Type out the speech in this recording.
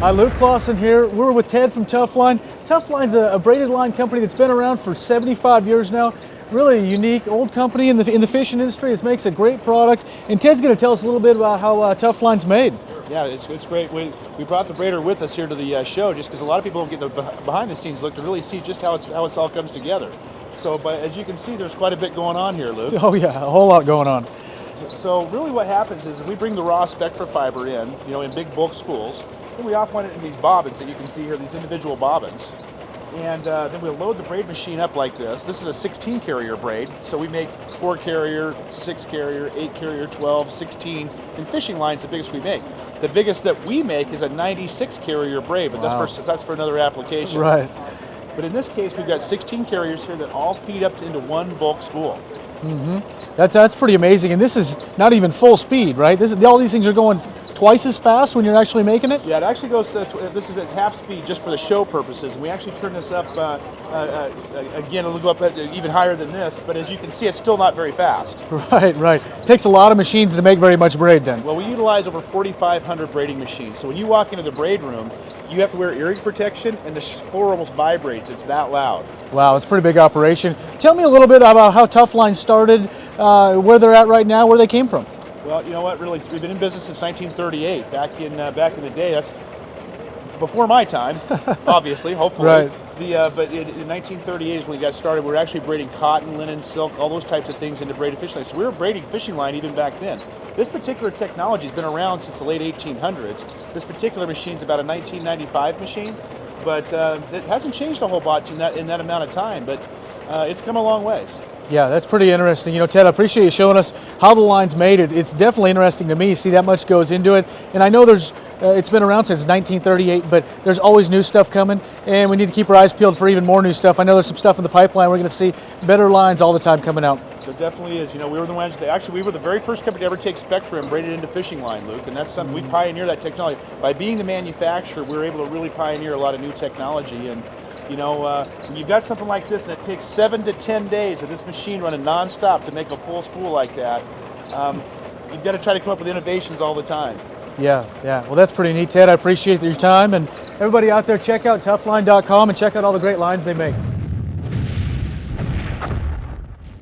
Hi, Luke Clausen here. We're with Ted from Tufline. Tuffline's a braided line company that's been around for 75 years now. Really a unique old company in the fishing industry. It makes a great product. And Ted's going to tell us a little bit about how Tuffline's made. Yeah, it's great. We brought the braider with us here to the show just because a lot of people don't get the behind the scenes look to really see just how it all comes together. So, but as you can see, there's quite a bit going on here, Luke. Oh yeah, a whole lot going on. So really what happens is we bring the raw Spectra fiber in big bulk spools, and we offline it in these bobbins that you can see here, these individual bobbins. And then we'll load the braid machine up like this. This is a 16 carrier braid, so we make 4 carrier, 6 carrier, 8 carrier, 12, 16, and fishing line's the biggest we make. The biggest that we make is a 96 carrier braid, but wow. that's for another application. Right. But in this case, we've got 16 carriers here that all feed up into one bulk spool. Mm-hmm. That's pretty amazing. And this is not even full speed, right? All these things are going twice as fast when you're actually making it? Yeah, it actually goes, this is at half speed just for the show purposes. And we actually turn this up, again, it'll go up even higher than this, but as you can see, it's still not very fast. Right. It takes a lot of machines to make very much braid then. Well, we utilize over 4,500 braiding machines. So when you walk into the braid room, you have to wear earring protection, and the floor almost vibrates. It's that loud. Wow, it's a pretty big operation. Tell me a little bit about how Tuffline started, where they're at right now, where they came from. Well, you know what? Really, we've been in business since 1938. Back in the day, that's before my time, obviously. Hopefully, right. But in 1938 is when we got started. We were actually braiding cotton, linen, silk, all those types of things into braided fishing line. So we were braiding fishing line even back then. This particular technology has been around since the late 1800s. This particular machine is about a 1995 machine, but it hasn't changed a whole bunch in that amount of time. But it's come a long ways. Yeah, that's pretty interesting. You know, Ted, I appreciate you showing us how the line's made. It's definitely interesting to me. See, that much goes into it. And I know it's been around since 1938, but there's always new stuff coming, and we need to keep our eyes peeled for even more new stuff. I know there's some stuff in the pipeline. We're going to see better lines all the time coming out. There definitely is. You know, we were the ones that actually, we were the very first company to ever take Spectra and braid it into fishing line, Luke, and that's something we pioneered that technology. By being the manufacturer, we were able to really pioneer a lot of new technology. And you know, when you've got something like this and it takes 7 to 10 days of this machine running nonstop to make a full spool like that, you've got to try to come up with innovations all the time. Yeah. Well, that's pretty neat, Ted. I appreciate your time. And everybody out there, check out Tuffline.com and check out all the great lines they make.